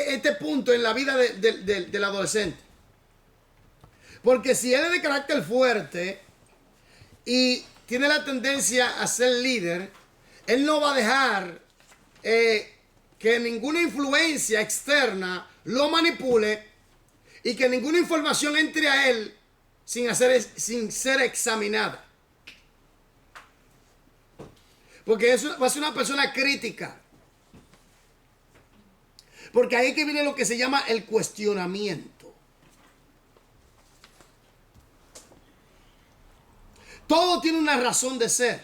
este punto en la vida del adolescente. Porque si él es de carácter fuerte y tiene la tendencia a ser líder, él no va a dejar que ninguna influencia externa lo manipule y que ninguna información entre a él sin ser examinada. Porque eso va a ser una persona crítica. Porque ahí es que viene lo que se llama el cuestionamiento. Todo tiene una razón de ser.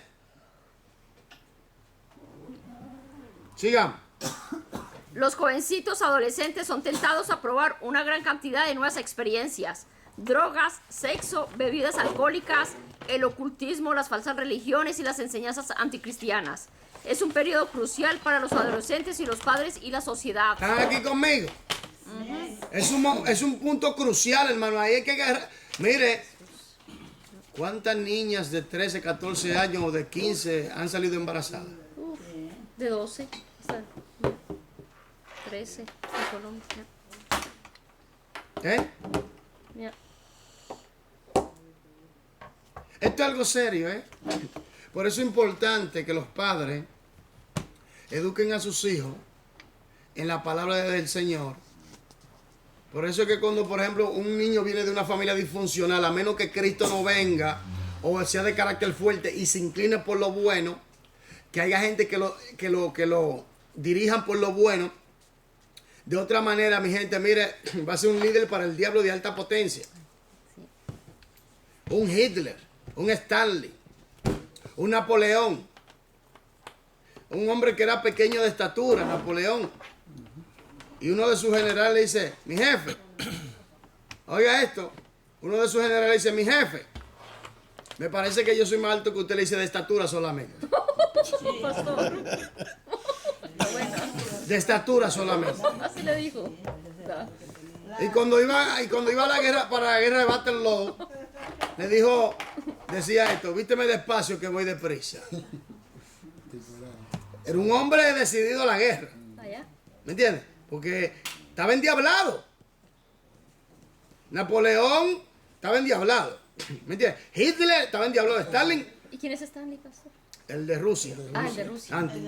Sigamos. Los jovencitos adolescentes son tentados a probar una gran cantidad de nuevas experiencias: drogas, sexo, bebidas alcohólicas, el ocultismo, las falsas religiones y las enseñanzas anticristianas. Es un periodo crucial para los adolescentes y los padres y la sociedad. ¿Están aquí conmigo? Es un punto crucial, hermano. Ahí hay que agarrar. Mire, ¿cuántas niñas de 13, 14 años o de 15 han salido embarazadas? De 12, 13 en Colombia. Ya. Esto es algo serio, Por eso es importante que los padres eduquen a sus hijos en la palabra del Señor. Por eso es que cuando, por ejemplo, un niño viene de una familia disfuncional, a menos que Cristo no venga o sea de carácter fuerte y se incline por lo bueno, que haya gente que lo dirijan por lo bueno. De otra manera, mi gente, mire, va a ser un líder para el diablo de alta potencia. Un Hitler, un Stanley, un Napoleón. Un hombre que era pequeño de estatura, Napoleón. Y uno de sus generales le dice: mi jefe, oiga esto. Uno de sus generales dice: mi jefe, me parece que yo soy más alto que usted. Le dice: de estatura solamente. Pastor. De estatura solamente. Así le dijo. Y cuando iba a la guerra, para la guerra de Waterloo, le dijo, decía esto: vísteme despacio que voy deprisa. Era un hombre decidido a la guerra. ¿Me entiendes? Porque estaba endiablado. Napoleón estaba endiablado. ¿Me entiendes? Hitler estaba endiablado. Stalin. ¿Y quién es Stanley, pastor? El de Rusia. El de Rusia. Antes.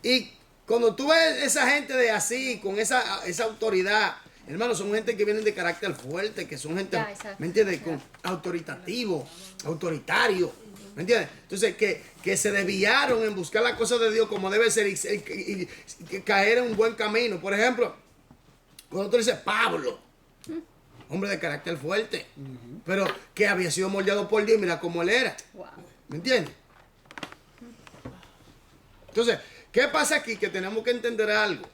Y cuando tú ves esa gente de así, con esa autoridad, hermano, son gente que vienen de carácter fuerte, que son gente, ¿me entiendes? Con autoritario. ¿Me entiendes? Entonces, que se desviaron en buscar las cosas de Dios como debe ser y caer en un buen camino. Por ejemplo, cuando tú dices Pablo, hombre de carácter fuerte, pero que había sido moldeado por Dios, mira cómo él era. ¿Me entiendes? Entonces, ¿qué pasa aquí? Que tenemos que entender algo.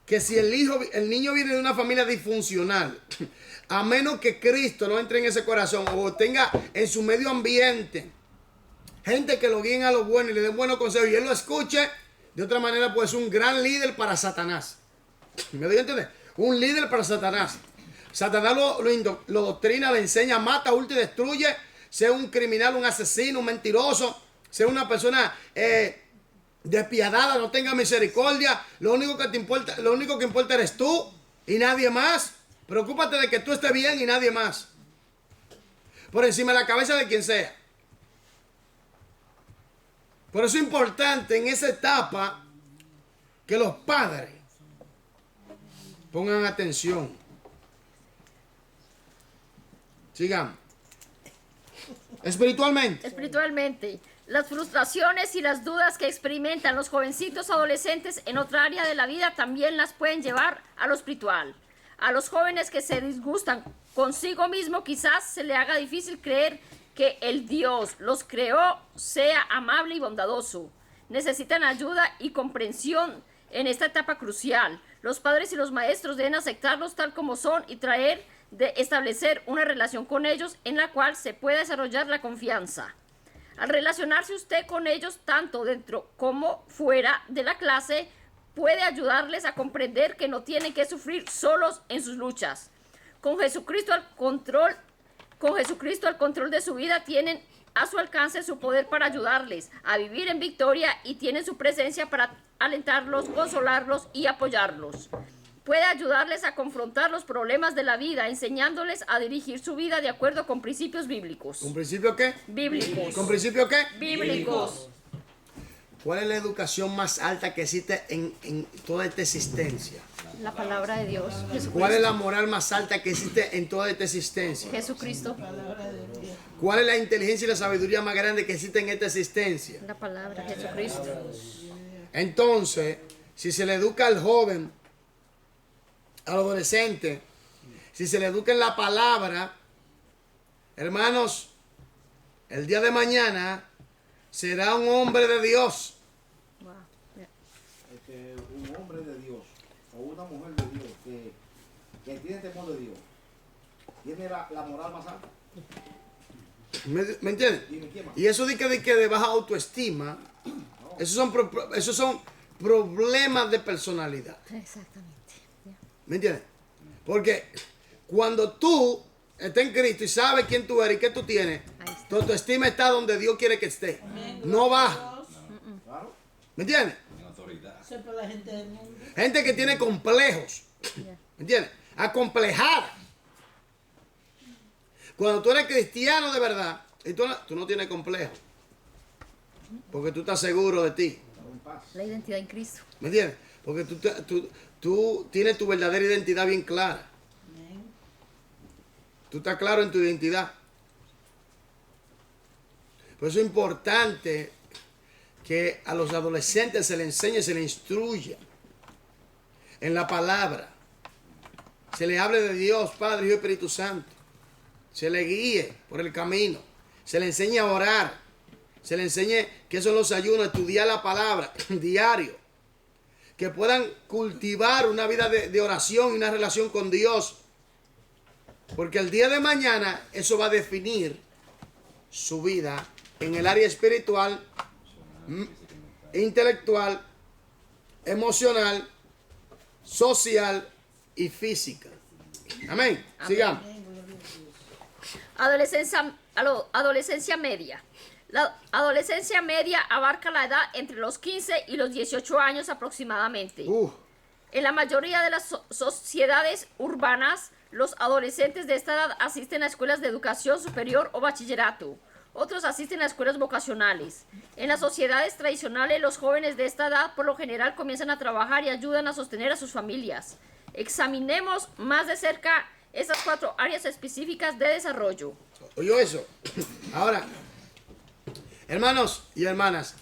Que si el niño viene de una familia disfuncional, a menos que Cristo no entre en ese corazón o tenga en su medio ambiente gente que lo guíen a lo bueno y le den buenos consejos y él lo escuche, de otra manera pues un gran líder para Satanás. ¿Me doy a entender? Un líder para Satanás. Satanás lo doctrina, le enseña, mata, hurta y destruye. Sea un criminal, un asesino, un mentiroso, sea una persona despiadada, no tenga misericordia. Lo único que importa eres tú y nadie más. Preocúpate de que tú estés bien y nadie más. Por encima de la cabeza de quien sea. Por eso es importante en esa etapa que los padres pongan atención. Sigamos. Espiritualmente, las frustraciones y las dudas que experimentan los jovencitos adolescentes en otra área de la vida también las pueden llevar a lo espiritual. A los jóvenes que se disgustan consigo mismo quizás se le haga difícil creer que el Dios los creó sea amable y bondadoso. Necesitan ayuda y comprensión en esta etapa crucial. Los padres y los maestros deben aceptarlos tal como son y establecer una relación con ellos en la cual se pueda desarrollar la confianza. Al relacionarse usted con ellos tanto dentro como fuera de la clase, puede ayudarles a comprender que no tienen que sufrir solos en sus luchas. Con Jesucristo al control de su vida tienen a su alcance su poder para ayudarles a vivir en victoria y tiene su presencia para alentarlos, consolarlos y apoyarlos. Puede ayudarles a confrontar los problemas de la vida, enseñándoles a dirigir su vida de acuerdo con principios bíblicos. ¿Con principio qué? Bíblicos. ¿Con principio qué? Bíblicos. ¿Cuál es la educación más alta que existe en toda esta existencia? La palabra de Dios. ¿Cuál es la moral más alta que existe en toda esta existencia? Jesucristo. ¿Cuál es la inteligencia y la sabiduría más grande que existe en esta existencia? La palabra de Jesucristo. Entonces, si se le educa al joven, al adolescente, si se le educa en la palabra, hermanos, el día de mañana será un hombre de Dios. Wow. Un hombre de Dios o una mujer de Dios que tiene temor de Dios tiene la moral más alta. ¿Me entienden? Dime, ¿quién más? Y eso de que de baja autoestima, esos son problemas de personalidad. Exactamente. ¿Me entiendes? Porque cuando tú estás en Cristo y sabes quién tú eres y qué tú tienes, Ahí está. tu autoestima está donde Dios quiere que esté. No baja. Claro. ¿Me entiendes? Sepa la gente del mundo. Gente que tiene complejos. Ya. ¿Me entiendes? Acomplejada. Cuando tú eres cristiano de verdad, y tú no tienes complejo. Porque tú estás seguro de ti. En paz. La identidad en Cristo. ¿Me entiendes? Porque tú tienes tu verdadera identidad bien clara. Amén. Tú estás claro en tu identidad. Por eso es importante que a los adolescentes se les enseñe, se les instruya en la palabra. Se les hable de Dios, Padre, Hijo y Espíritu Santo. Se les guíe por el camino. Se les enseñe a orar. Se les enseñe qué son los ayunos, estudiar la palabra diario. Que puedan cultivar una vida de oración y una relación con Dios. Porque el día de mañana eso va a definir su vida en el área espiritual, intelectual, emocional, social y física. Amén. Sigamos. Adolescencia media. La adolescencia media abarca la edad entre los 15 y los 18 años aproximadamente. En la mayoría de las sociedades urbanas, los adolescentes de esta edad asisten a escuelas de educación superior o bachillerato. Otros asisten a escuelas vocacionales. En las sociedades tradicionales, los jóvenes de esta edad por lo general comienzan a trabajar y ayudan a sostener a sus familias. Examinemos más de cerca estas 4 áreas específicas de desarrollo. ¿Oyó eso? Ahora, hermanos y hermanas,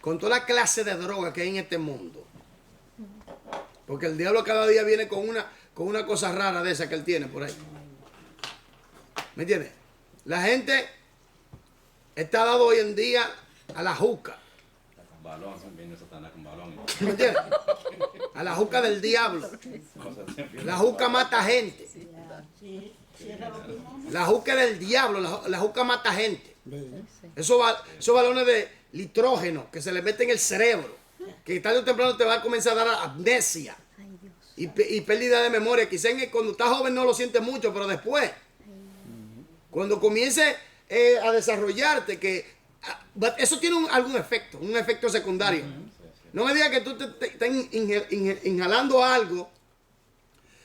con toda la clase de droga que hay en este mundo, porque el diablo cada día viene con una cosa rara de esa que él tiene por ahí. ¿Me entiendes? La gente está dado hoy en día a la juca. Balón, viene Satanás con balón. ¿Me entiendes? A la juca del diablo. La juca mata gente. Sí, cierra los pulmones. La juca del diablo, la juca mata gente. Esos balones de nitrógeno que se le meten en el cerebro, que tarde o temprano te va a comenzar a dar amnesia y pérdida de memoria. Quizás cuando estás joven no lo sientes mucho, pero después, cuando comiences a desarrollarte, eso tiene algún efecto, un efecto secundario. No me digas que tú te estás inhalando algo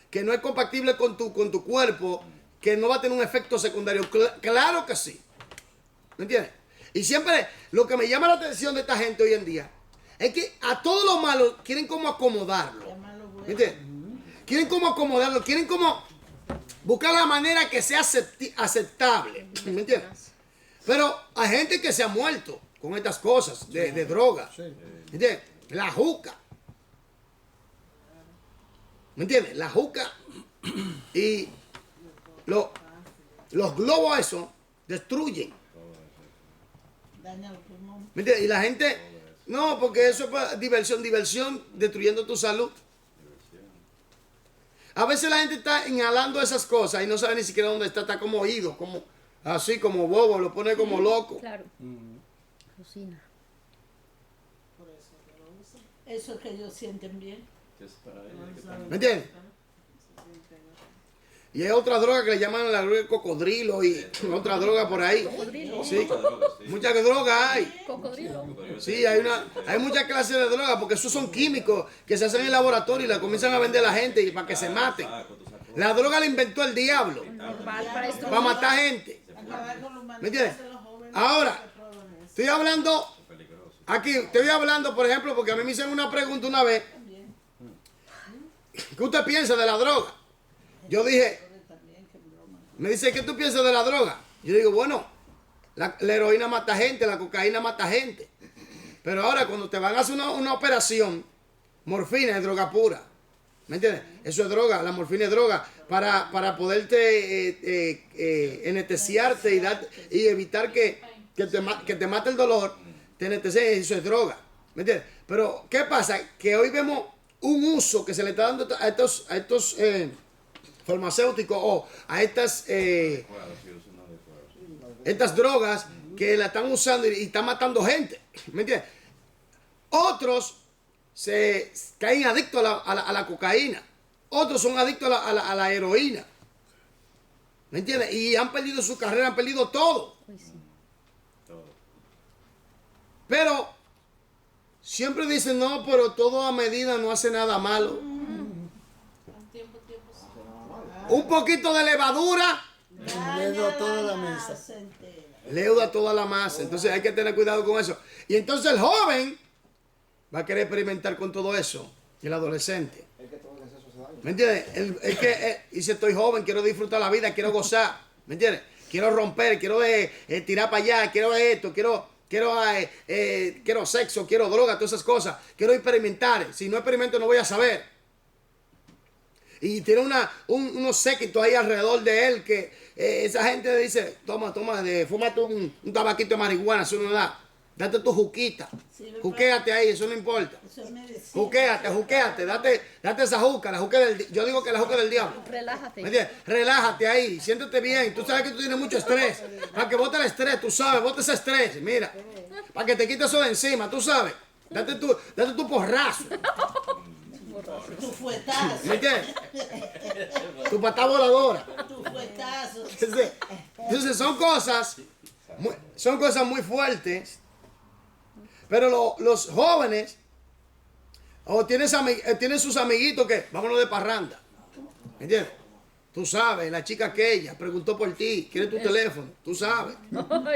que no es compatible con tu cuerpo, que no va a tener un efecto secundario. Claro que sí. ¿Me entiendes? Y siempre lo que me llama la atención de esta gente hoy en día es que a todo lo malo quieren como acomodarlo. Llamarlo bueno. ¿Me entiendes? Quieren como acomodarlo, quieren como buscar la manera que sea aceptable. ¿Me entiendes? Pero hay gente que se ha muerto con estas cosas de droga. ¿Me entiendes? La juca. ¿Me entiendes? La juca y los globos esos destruyen. Daña los pulmones. ¿Me entiendes? Y la gente, no, porque eso es para diversión destruyendo tu salud. A veces la gente está inhalando esas cosas y no sabe ni siquiera dónde está como oído, como así como bobo, lo pone como loco. Claro. Cocina. Por eso que lo usan. Eso es que ellos sienten bien. Que es para ellos, que están- ¿Me entiendes? Y hay otra droga que le llaman la droga del cocodrilo y otra droga por ahí. Sí, Muchas drogas, sí. muchas drogas hay. Cocodrilo. Sí, hay muchas clases de drogas porque esos son químicos que se hacen en el laboratorio y la comienzan a vender a la gente y para que se maten. La droga la inventó el diablo Para esto. para matar gente. Acabar con la humanidad ¿Me entiendes? de los jóvenes Ahora, que prueban eso. estoy hablando, Peligroso. aquí, estoy hablando, por ejemplo, porque a mí me hicieron una pregunta una vez. ¿Qué usted piensa de la droga? Yo dije, me dice, ¿qué tú piensas de la droga? Yo digo, bueno, la heroína mata gente, la cocaína mata gente. Pero ahora cuando te van a hacer una operación, morfina es droga pura. ¿Me entiendes? Eso es droga, la morfina es droga para poderte anestesiarte y evitar que te mate el dolor, te anestesia, eso es droga. ¿Me entiendes? Pero, ¿qué pasa? Que hoy vemos un uso que se le está dando a estos farmacéuticos o a estas drogas que la están usando y están matando gente. ¿Me entiendes? Otros se caen adictos a la cocaína. Otros son adictos a la heroína. ¿Me entiendes? Y han perdido su carrera, han perdido todo. Todo. Pero siempre dicen, no, pero todo a medida no hace nada malo. Tiempo, sí. Un poquito de levadura Leuda toda la mesa. Se entera. leuda toda la masa. Entonces hay que tener cuidado con eso. Y entonces el joven va a querer experimentar con todo eso. Y el adolescente. Es que todo el exceso hace daño. ¿Me entiendes? Y si estoy joven, quiero disfrutar la vida, quiero gozar. ¿Me entiendes? Quiero romper, quiero tirar para allá, quiero esto, quiero sexo, quiero droga, todas esas cosas. Quiero experimentar. Si no experimento no voy a saber. Y tiene unos séquitos ahí alrededor de él que esa gente dice, toma, fúmate un tabaquito de marihuana, eso no da. Date tu juquita. Sirve Juquéate ahí, eso no importa. Eso es medicina. Juquéate, date esa juca, yo digo que la juca del diablo. Relájate. ¿Me entiendes? Relájate ahí, siéntete bien. Tú sabes que tú tienes mucho estrés. Para que bote el estrés, tú sabes, bote ese estrés, mira. Para que te quites eso de encima, tú sabes. Date tu porrazo. Tu fuetazo. ¿Me entiendes? Tu patá voladora. Tu fuetazo. Entonces son cosas muy fuertes. Pero los jóvenes tienen sus amiguitos que vámonos de parranda. ¿Me entiendes? Tú sabes, la chica aquella preguntó por ti, quiere tu teléfono, tú sabes. Pero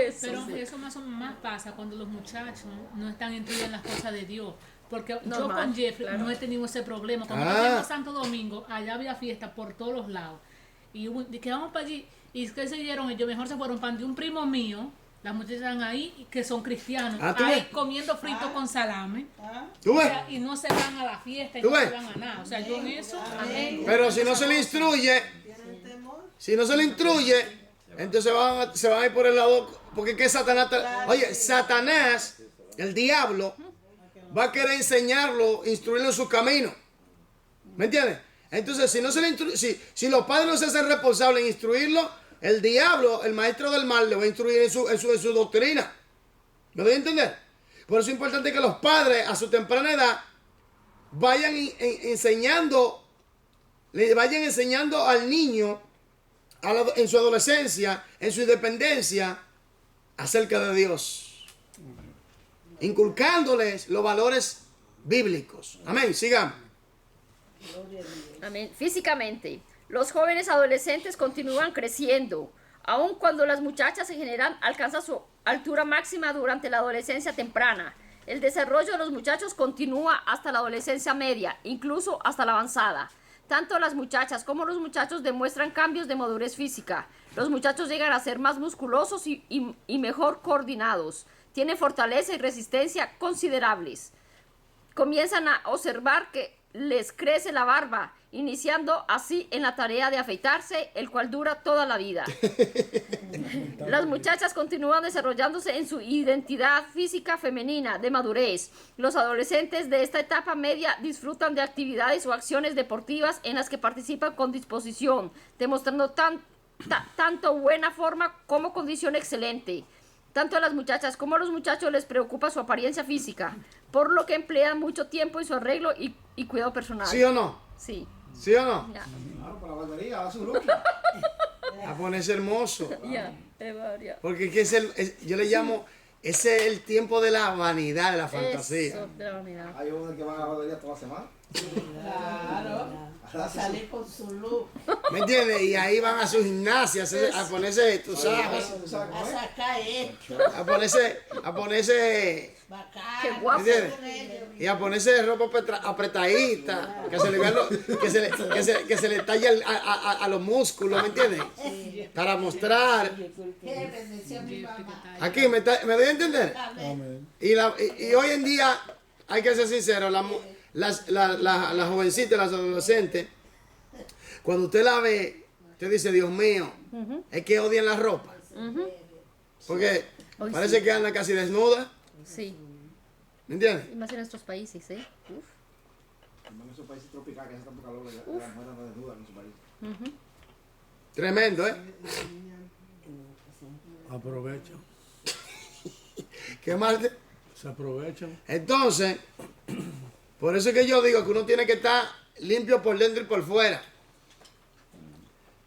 eso más o menos más pasa cuando los muchachos no están instruidos en las cosas de Dios. Porque yo Normal, con Jeffrey claro. no he tenido ese problema. Cuando fuimos a Santo Domingo, allá había fiesta por todos los lados. Y que vamos para allí. ¿Y qué se dieron? Ellos mejor se fueron para de un primo mío. Las muchachas están ahí, que son cristianos. ¿tú ahí ves? comiendo frito con salame. ¿Tú O ves? sea, y no se van a la fiesta y ¿Tú no ves? se van a nada. O sea, yo en eso... Amén. Pero si no se le instruye, ¿Tienen temor? entonces se van a ir por el lado, porque que Satanás, Satanás, el diablo, va a querer enseñarlo, instruirlo en su camino. ¿Me entiendes? Entonces, si no se le si los padres no se hacen responsables en instruirlo, el diablo, el maestro del mal, le va a instruir en su doctrina. ¿Me doy a entender? Por eso es importante que los padres a su temprana edad vayan enseñando al niño en su adolescencia, en su independencia, acerca de Dios. Inculcándoles los valores bíblicos. Amén, sigamos. Amén. Físicamente, los jóvenes adolescentes continúan creciendo, aun cuando las muchachas en general alcanzan su altura máxima durante la adolescencia temprana. El desarrollo de los muchachos continúa hasta la adolescencia media, incluso hasta la avanzada. Tanto las muchachas como los muchachos demuestran cambios de madurez física. Los muchachos llegan a ser más musculosos y mejor coordinados. Tienen fortaleza y resistencia considerables. Comienzan a observar que les crece la barba, iniciando así en la tarea de afeitarse, el cual dura toda la vida. Las muchachas continúan desarrollándose en su identidad física femenina de madurez. Los adolescentes de esta etapa media disfrutan de actividades o acciones deportivas en las que participan con disposición, demostrando tanto buena forma como condición excelente. Tanto a las muchachas como a los muchachos les preocupa su apariencia física, por lo que emplean mucho tiempo en su arreglo y cuidado personal. ¿Sí o no? Sí. ¿Sí o no? Ya, Claro, para la barbería, va a su look. A ponerse hermoso. ya, ya. Porque que yo le llamo, ese es el tiempo de la vanidad, de la fantasía. Eso, de la unidad. Hay unos que van a la barbería toda la semana. Claro. Va a salir con su look. ¿Me entiendes? Y ahí van a su gimnasia a ponerse, tú sabes, ¿Tú sabes Va cómo a es? sacar esto. a ponerse, Bacán. Qué guapo. ¿me entiendes? Y a ponerse ropa apretadita, que se le vean que se le talla a los músculos, ¿me entiendes? Para mostrar. Qué bendición mi mamá. Aquí, ¿me doy a entender? Amén. Y hoy en día, hay que ser sincero, las jovencitas, las adolescentes, cuando usted la ve, usted dice, Dios mío, es que odian la ropa. Porque Hoy parece sí. que andan casi desnudas, Sí, ¿me entiendes? y más en nuestros países, ¿eh? Uf. En esos países tropicales que hace tanto calor, las mujeres andan desnudas en su país. Tremendo, ¿eh? Aprovechan. ¿Qué más? Se aprovechan. Entonces, por eso es que yo digo que uno tiene que estar limpio por dentro y por fuera.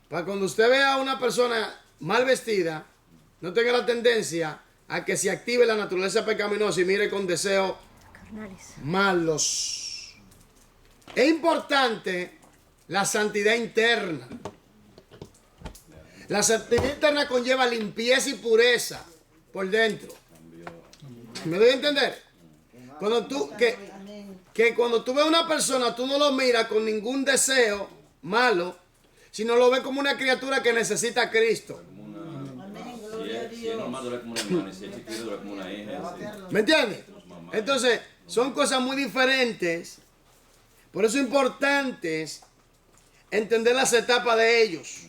Para cuando usted vea a una persona mal vestida, no tenga la tendencia a que se active la naturaleza pecaminosa y mire con deseos Carnales. malos. Es importante la santidad interna. La santidad interna conlleva limpieza y pureza por dentro. ¿Me doy a entender? Cuando tú, que cuando tú ves a una persona, tú no lo miras con ningún deseo malo, sino lo ves como una criatura que necesita a Cristo. Si es normal, duele como una hermana. Y si es chiquito, duele como una hija. así. ¿Me entiendes? Entonces, son cosas muy diferentes. Por eso es importante entender las etapas de ellos.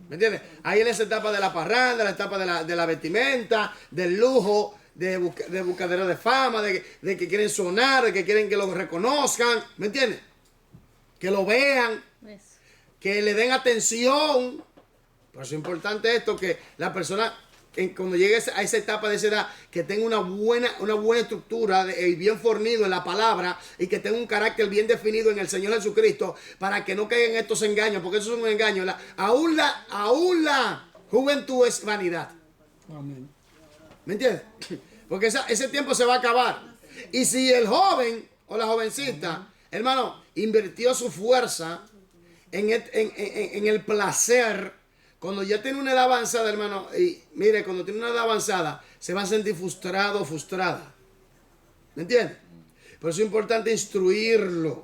¿Me entiendes? Ahí en esa etapa de la parranda, la etapa de la vestimenta, del lujo, de buscadera de fama, de que quieren sonar, de que quieren que lo reconozcan. ¿Me entiendes? Que lo vean, Eso. que le den atención. Por eso es importante esto, que la persona, cuando llegue a esa etapa de esa edad, que tenga una buena estructura y bien fornido en la palabra y que tenga un carácter bien definido en el Señor Jesucristo para que no caigan en estos engaños, porque eso es un engaño. Aún la juventud es vanidad. Amén. ¿Me entiendes? Porque ese tiempo se va a acabar. Y si el joven o la jovencita, hermano, invirtió su fuerza en el placer, cuando ya tiene una edad avanzada, hermano, y mire, cuando tiene una edad avanzada, se va a sentir frustrado o frustrada. ¿Me entiendes? Por eso es importante instruirlo,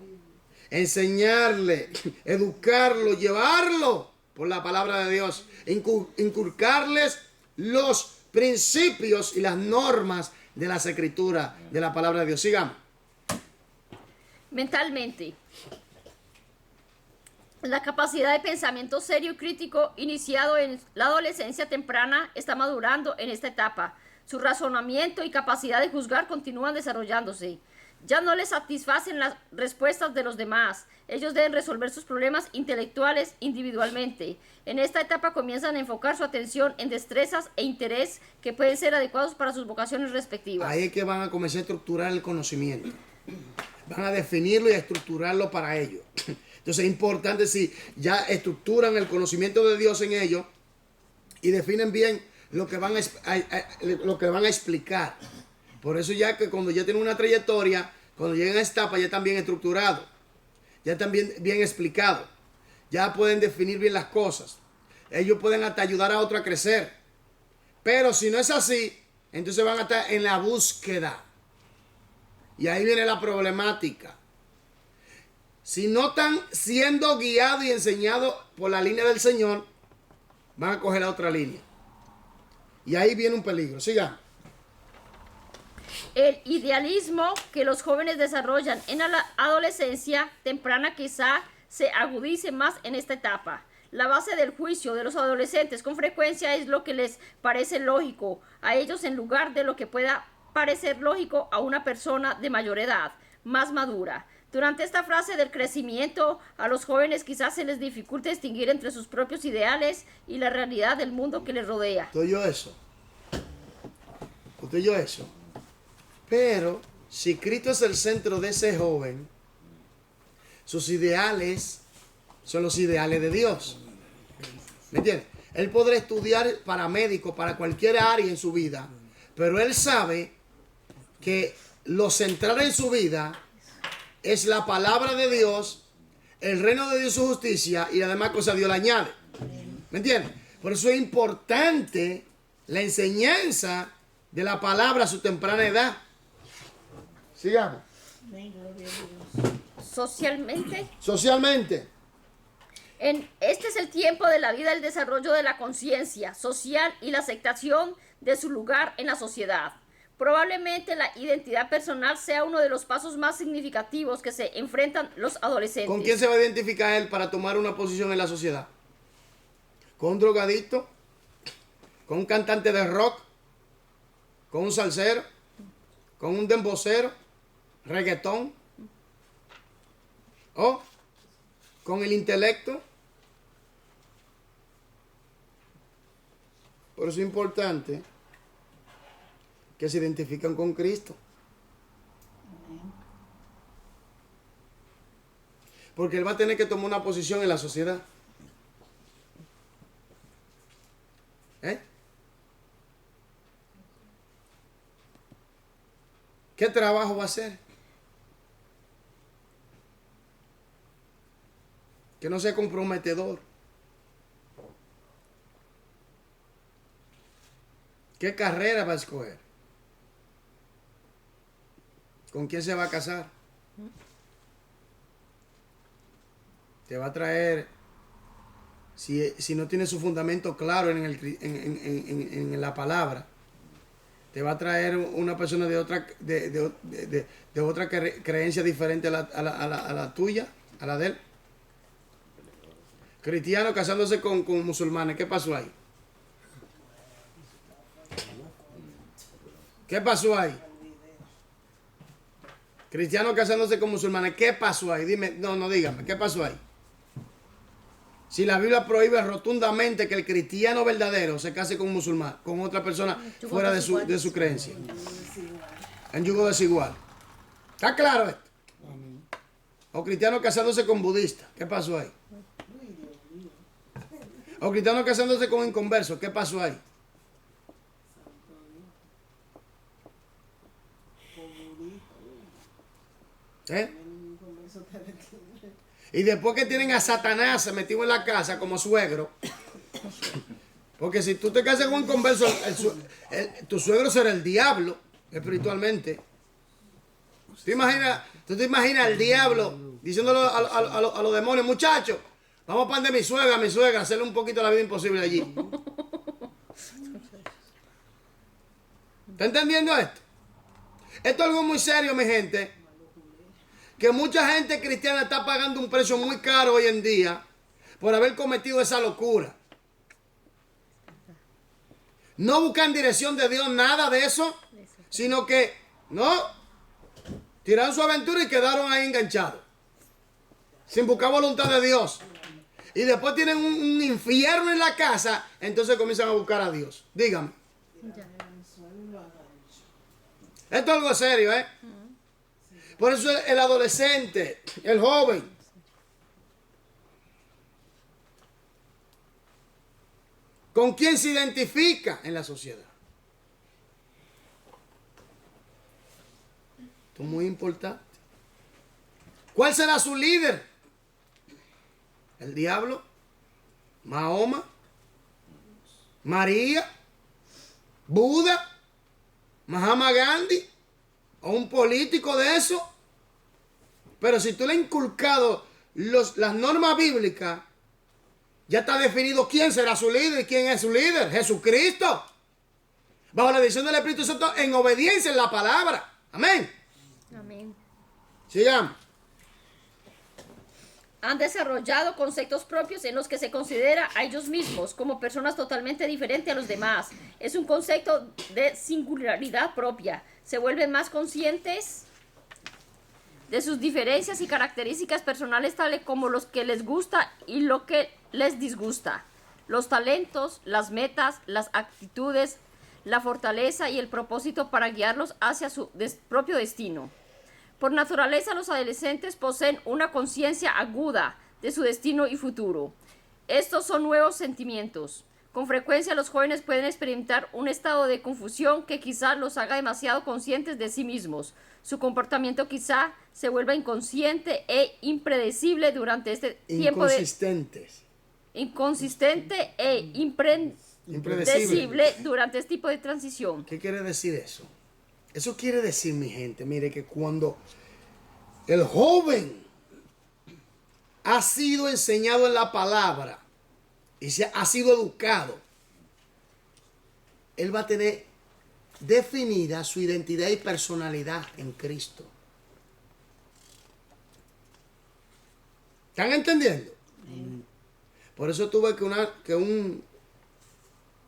enseñarle, educarlo, llevarlo por la palabra de Dios, inculcarles los principios y las normas de las escrituras, de la palabra de Dios. Sigamos. Mentalmente. La capacidad de pensamiento serio y crítico iniciado en la adolescencia temprana está madurando en esta etapa. Su razonamiento y capacidad de juzgar continúan desarrollándose. Ya no les satisfacen las respuestas de los demás. Ellos deben resolver sus problemas intelectuales individualmente. En esta etapa comienzan a enfocar su atención en destrezas e interés que pueden ser adecuados para sus vocaciones respectivas. Ahí es que van a comenzar a estructurar el conocimiento. Van a definirlo y a estructurarlo para ellos. Entonces es importante si ya estructuran el conocimiento de Dios en ellos y definen bien lo que van a explicar. Por eso ya que cuando ya tienen una trayectoria, cuando llegan a esta etapa ya están bien estructurados, ya están bien explicados, ya pueden definir bien las cosas. Ellos pueden hasta ayudar a otro a crecer. Pero si no es así, entonces van a estar en la búsqueda. Y ahí viene la problemática. Si no están siendo guiados y enseñados por la línea del Señor, van a coger la otra línea. Y ahí viene un peligro. Siga. El idealismo que los jóvenes desarrollan en la adolescencia temprana quizá se agudice más en esta etapa. La base del juicio de los adolescentes con frecuencia es lo que les parece lógico a ellos en lugar de lo que pueda parecer lógico a una persona de mayor edad, más madura. Durante esta fase del crecimiento, a los jóvenes quizás se les dificulte distinguir entre sus propios ideales y la realidad del mundo que les rodea. ¿Usted oyó eso? ¿Usted oyó eso? Pero si Cristo es el centro de ese joven, sus ideales son los ideales de Dios. ¿Me entiendes? Él podrá estudiar para médico, para cualquier área en su vida, pero él sabe que lo central en su vida es la palabra de Dios, el reino de Dios, su justicia, y además cosas Dios le añade. ¿Me entiendes? Por eso es importante la enseñanza de la palabra a su temprana edad. Sigamos. Amén, gloria a Dios. Socialmente. Este es el tiempo de la vida del desarrollo de la conciencia social y la aceptación de su lugar en la sociedad. Probablemente la identidad personal sea uno de los pasos más significativos que se enfrentan los adolescentes. ¿Con quién se va a identificar él para tomar una posición en la sociedad? ¿Con un drogadicto? ¿Con un cantante de rock? ¿Con un salsero? ¿Con un dembocero? ¿Reggaetón? ¿O con el intelecto? Por eso es importante que se identifican con Cristo. Porque él va a tener que tomar una posición en la sociedad. ¿Eh? ¿Qué trabajo va a hacer? Que no sea comprometedor. ¿Qué carrera va a escoger? ¿Con quién se va a casar? Te va a traer, si no tiene su fundamento claro en la palabra, te va a traer una persona de otra creencia diferente a la tuya, a la de él. Cristiano casándose con musulmanes, ¿qué pasó ahí? ¿Qué pasó ahí? Cristiano casándose con musulmanes, ¿qué pasó ahí? Dime, no, dígame, ¿qué pasó ahí? Si la Biblia prohíbe rotundamente que el cristiano verdadero se case con un musulmán, con otra persona fuera de su creencia. En yugo desigual. ¿Está claro esto? O cristiano casándose con budistas, ¿qué pasó ahí? O cristiano casándose con inconversos, ¿qué pasó ahí? ¿Eh? Y después que tienen a Satanás metido en la casa como suegro, porque si tú te casas con un converso, tu suegro será el diablo espiritualmente. ¿Tú te imaginas al diablo diciéndole a los demonios, muchachos, vamos a pan de mi suegra, hacerle un poquito la vida imposible allí? ¿Está entendiendo esto? Esto es algo muy serio, mi gente. Que mucha gente cristiana está pagando un precio muy caro hoy en día por haber cometido esa locura. No buscan dirección de Dios, nada de eso, sino que, no, tiraron su aventura y quedaron ahí enganchados, sin buscar voluntad de Dios. Y después tienen un infierno en la casa, entonces comienzan a buscar a Dios. Dígame. Esto es algo serio, ¿eh? Por eso el adolescente, el joven, ¿con quién se identifica en la sociedad? Esto es muy importante. ¿Cuál será su líder? ¿El diablo? ¿Mahoma? ¿María? ¿Buda? ¿Mahatma Gandhi? ¿O un político de eso? Pero si tú le has inculcado las normas bíblicas, ya está definido quién será su líder y quién es su líder. Jesucristo. Bajo la dirección del Espíritu Santo, en obediencia en la palabra. Amén. Amén. Sigamos. Han desarrollado conceptos propios en los que se considera a ellos mismos como personas totalmente diferentes a los demás. Es un concepto de singularidad propia. Se vuelven más conscientes de sus diferencias y características personales, tales como los que les gusta y lo que les disgusta, los talentos, las metas, las actitudes, la fortaleza y el propósito para guiarlos hacia su propio destino. Por naturaleza, los adolescentes poseen una conciencia aguda de su destino y futuro. Estos son nuevos sentimientos. Con frecuencia los jóvenes pueden experimentar un estado de confusión que quizás los haga demasiado conscientes de sí mismos. Su comportamiento quizá se vuelva inconsciente e impredecible durante este tiempo de... Inconsistente e impredecible durante este tipo de transición. ¿Qué quiere decir eso? Eso quiere decir, mi gente, mire, que cuando el joven ha sido enseñado en la palabra y ha sido educado, él va a tener definida su identidad y personalidad en Cristo. ¿Están entendiendo? Por eso tuve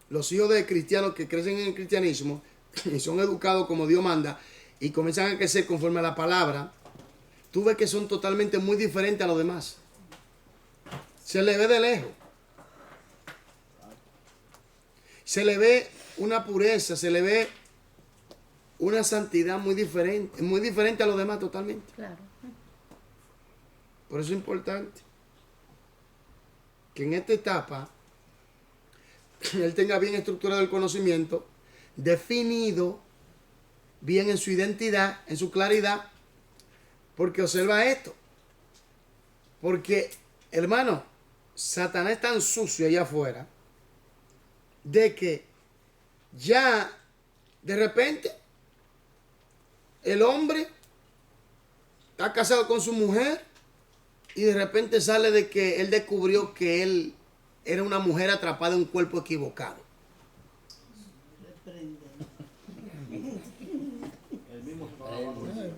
los hijos de cristianos que crecen en el cristianismo y son educados como Dios manda y comienzan a crecer conforme a la palabra, tuve que son totalmente muy diferentes a los demás. Se le ve de lejos. Se le ve una pureza, se le ve una santidad muy diferente a los demás totalmente. Claro. Por eso es importante que en esta etapa él tenga bien estructurado el conocimiento, definido bien en su identidad, en su claridad, porque observa esto. Porque, hermano, Satanás es tan sucio allá afuera de que ya de repente el hombre está casado con su mujer y de repente sale de que él descubrió que él era una mujer atrapada en un cuerpo equivocado.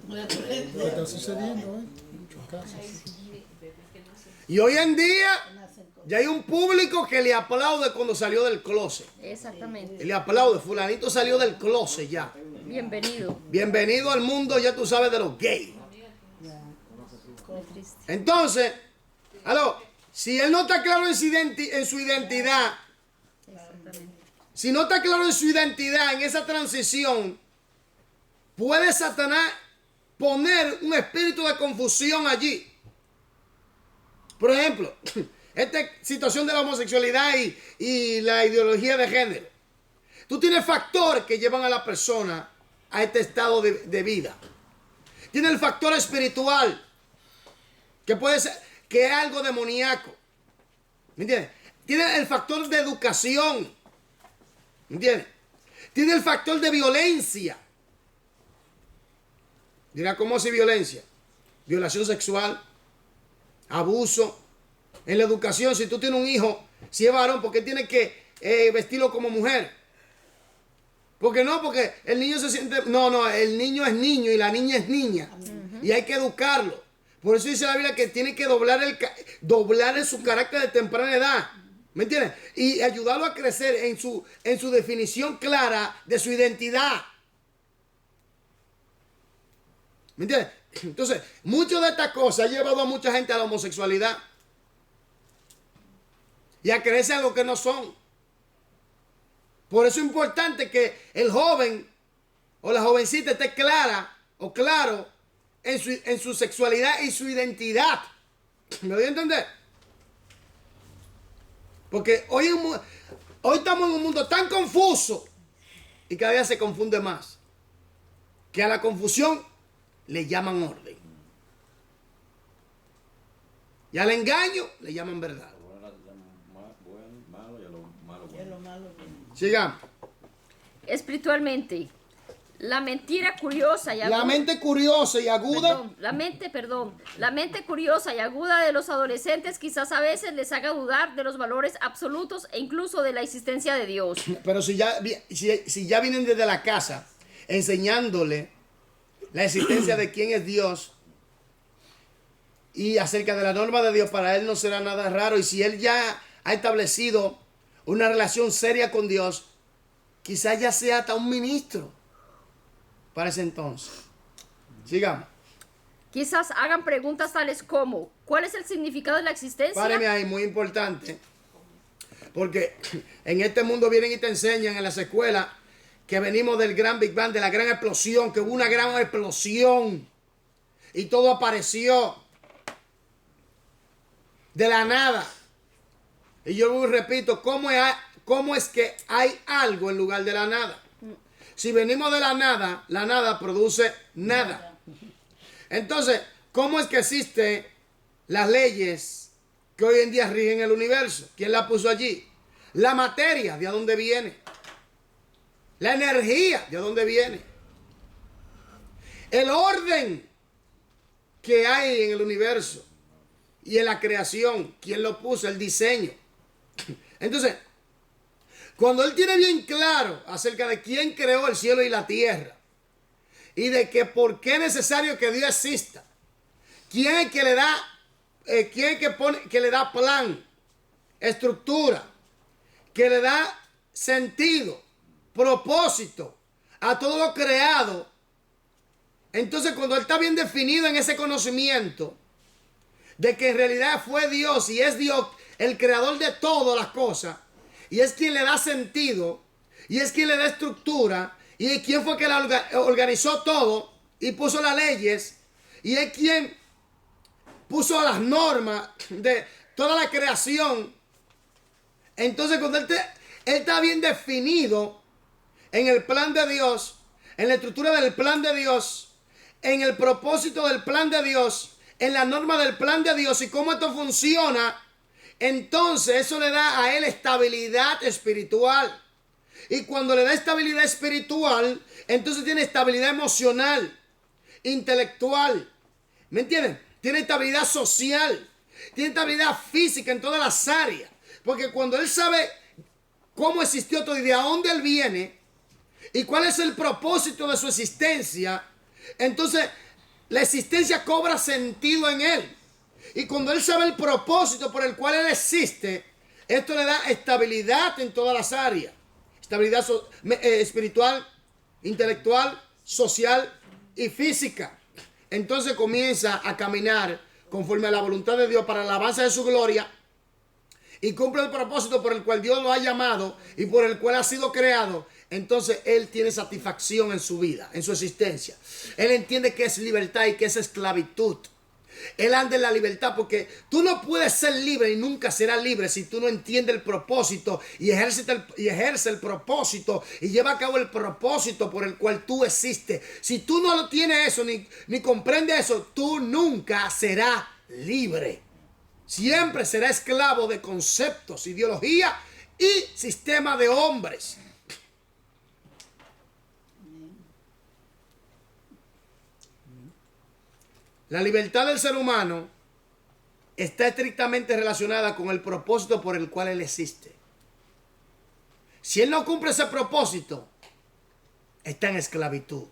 Lo está sucediendo, en muchos casos. Y hoy en día ya hay un público que le aplaude cuando salió del closet. Exactamente. Le aplaude, fulanito salió del closet ya. Bienvenido. Bienvenido al mundo, ya tú sabes, de los gays. Qué triste. Entonces, si él no está claro en su identidad, si no está claro en su identidad, en esa transición, puede Satanás poner un espíritu de confusión allí. Por ejemplo, esta situación de la homosexualidad y la ideología de género. Tú tienes factores que llevan a la persona a este estado de vida. Tiene el factor espiritual, que puede ser que es algo demoníaco. ¿Me entiendes? Tiene el factor de educación. ¿Me entiendes? Tiene el factor de violencia. Dirá, ¿cómo así violencia? Violación sexual, abuso. En la educación, si tú tienes un hijo, si es varón, ¿por qué tienes que vestirlo como mujer? Porque no, porque el niño se siente... No, el niño es niño y la niña es niña. Y hay que educarlo. Por eso dice la Biblia que tiene que doblar en su carácter de temprana edad. ¿Me entiendes? Y ayudarlo a crecer en su definición clara de su identidad. ¿Me entiendes? Entonces, mucho de estas cosas ha llevado a mucha gente a la homosexualidad. Y a creerse a lo que no son. Por eso es importante que el joven o la jovencita esté clara o claro en su sexualidad y su identidad. ¿Me doy a entender? Porque hoy estamos en un mundo tan confuso y cada día se confunde más. Que a la confusión le llaman orden. Y al engaño le llaman verdad. Sigamos. Espiritualmente, la mentira curiosa y aguda. La mente curiosa y aguda. La mente curiosa y aguda de los adolescentes quizás a veces les haga dudar de los valores absolutos e incluso de la existencia de Dios. Pero si ya vienen desde la casa enseñándole la existencia de quién es Dios y acerca de la norma de Dios, para él no será nada raro. Y si él ya ha establecido una relación seria con Dios, quizás ya sea hasta un ministro para ese entonces. Sigamos. Quizás hagan preguntas tales como: ¿cuál es el significado de la existencia? Páreme ahí, muy importante. Porque en este mundo vienen y te enseñan en las escuelas que venimos del gran Big Bang, de la gran explosión, que hubo una gran explosión. y todo apareció de la nada. Y yo repito, ¿cómo es que hay algo en lugar de la nada? Si venimos de la nada produce nada. Entonces, ¿cómo es que existen las leyes que hoy en día rigen el universo? ¿Quién la puso allí? La materia, ¿de dónde viene? La energía, ¿de dónde viene? El orden que hay en el universo y en la creación, ¿quién lo puso? El diseño. Entonces, cuando él tiene bien claro acerca de quién creó el cielo y la tierra y de que por qué es necesario que Dios exista, quién es que le da, que le da plan, estructura, que le da sentido, propósito a todo lo creado. Entonces, cuando él está bien definido en ese conocimiento de que en realidad fue Dios y es Dios el creador de todas las cosas, y es quien le da sentido, y es quien le da estructura, y es quien fue que la organizó todo y puso las leyes, y es quien puso las normas de toda la creación. Entonces, cuando él está bien definido en el plan de Dios, en la estructura del plan de Dios, en el propósito del plan de Dios, en la norma del plan de Dios y cómo esto funciona, entonces eso le da a él estabilidad espiritual. Y cuando le da estabilidad espiritual, entonces tiene estabilidad emocional, intelectual. ¿Me entienden? Tiene estabilidad social, tiene estabilidad física en todas las áreas. Porque cuando él sabe cómo existió todo y de dónde él viene y cuál es el propósito de su existencia, entonces la existencia cobra sentido en él. Y cuando él sabe el propósito por el cual él existe, esto le da estabilidad en todas las áreas. Estabilidad espiritual, intelectual, social y física. Entonces comienza a caminar conforme a la voluntad de Dios para la alabanza de su gloria y cumple el propósito por el cual Dios lo ha llamado y por el cual ha sido creado. Entonces él tiene satisfacción en su vida, en su existencia. Él entiende que es libertad y que es esclavitud. Él anda en la libertad porque tú no puedes ser libre y nunca serás libre si tú no entiendes el propósito y ejerce el propósito y lleva a cabo el propósito por el cual tú existes. Si tú no lo tienes eso ni comprendes eso, tú nunca serás libre. Siempre será esclavo de conceptos, ideología y sistema de hombres. La libertad del ser humano está estrictamente relacionada con el propósito por el cual él existe. Si él no cumple ese propósito, está en esclavitud.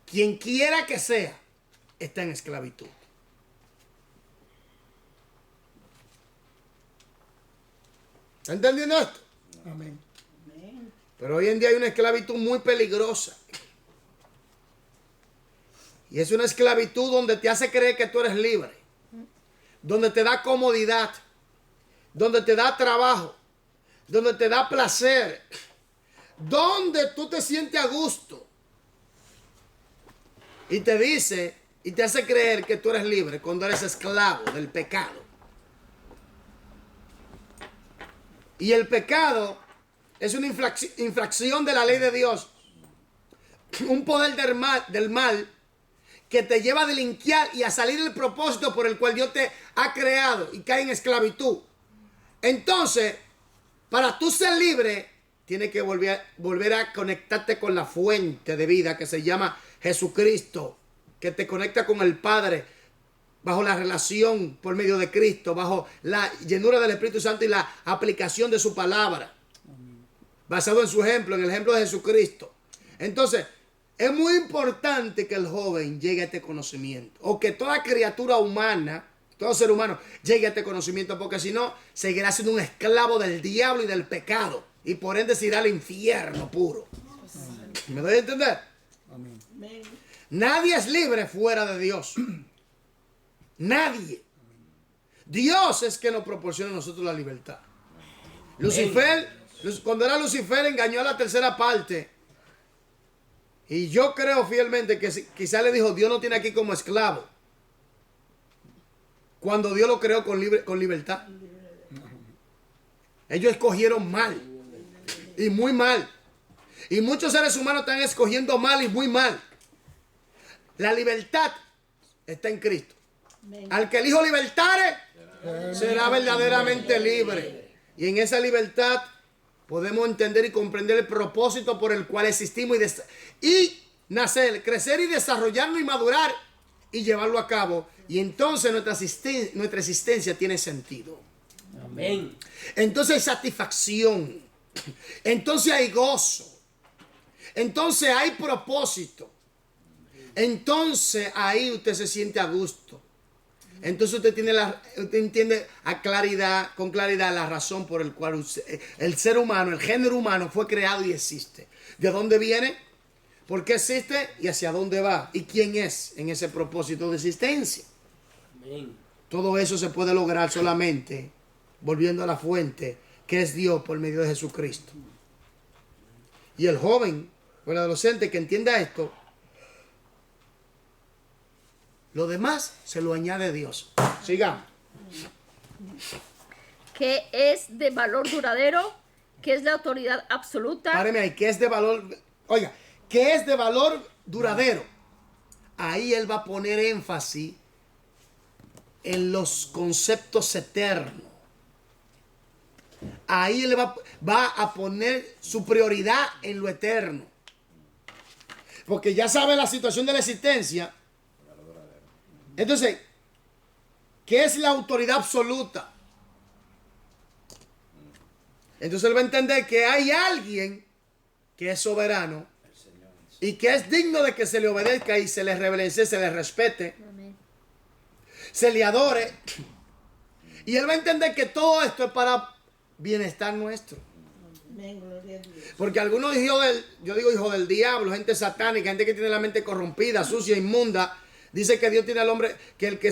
Quien quiera que sea, está en esclavitud. ¿Está entendiendo esto? Amén. Pero hoy en día hay una esclavitud muy peligrosa. Y es una esclavitud donde te hace creer que tú eres libre. Donde te da comodidad. Donde te da trabajo. Donde te da placer. Donde tú te sientes a gusto. Y te dice y te hace creer que tú eres libre cuando eres esclavo del pecado. Y el pecado es una infracción de la ley de Dios. Un poder del mal que te lleva a delinquir y a salir del propósito por el cual Dios te ha creado y cae en esclavitud. Entonces, para tú ser libre, tienes que volver a conectarte con la fuente de vida que se llama Jesucristo, que te conecta con el Padre bajo la relación por medio de Cristo, bajo la llenura del Espíritu Santo y la aplicación de su palabra, basado en su ejemplo, en el ejemplo de Jesucristo. Entonces, es muy importante que el joven llegue a este conocimiento, o que toda criatura humana, todo ser humano, llegue a este conocimiento, porque si no, seguirá siendo un esclavo del diablo y del pecado, y por ende se irá al infierno puro. ¿Me doy a entender? Amén. Nadie es libre fuera de Dios. Nadie. Dios es que nos proporciona a nosotros la libertad. Lucifer, cuando era Lucifer, engañó a la tercera parte. Y yo creo fielmente que quizá le dijo, Dios no tiene aquí como esclavo. Cuando Dios lo creó con libertad. Ellos escogieron mal. Y muy mal. Y muchos seres humanos están escogiendo mal y muy mal. La libertad está en Cristo. Al que el Hijo libertare, será verdaderamente libre. Y en esa libertad podemos entender y comprender el propósito por el cual existimos y nacer, crecer y desarrollarnos y madurar y llevarlo a cabo. Y entonces nuestra existencia tiene sentido. Amén. Entonces hay satisfacción. Entonces hay gozo. Entonces hay propósito. Entonces ahí usted se siente a gusto. Entonces usted entiende con claridad la razón por el cual el ser humano, el género humano fue creado y existe. ¿De dónde viene? ¿Por qué existe? ¿Y hacia dónde va? ¿Y quién es en ese propósito de existencia? Amén. Todo eso se puede lograr solamente volviendo a la fuente, que es Dios por medio de Jesucristo. Y el joven o el adolescente que entienda esto, lo demás se lo añade Dios. Sigamos. ¿Qué es de valor duradero? ¿Qué es la autoridad absoluta? Páreme ahí, ¿qué es de valor? Oiga, ¿qué es de valor duradero? Ahí él va a poner énfasis en los conceptos eternos. Ahí él va a poner su prioridad en lo eterno. Porque ya sabe la situación de la existencia. Entonces, ¿qué es la autoridad absoluta? Entonces él va a entender que hay alguien que es soberano y que es digno de que se le obedezca y se le reverencie, se le respete, se le adore. Y él va a entender que todo esto es para bienestar nuestro. Porque algunos hijos yo digo hijos del diablo, gente satánica, gente que tiene la mente corrompida, sucia, inmunda, dice que Dios tiene al hombre, que el que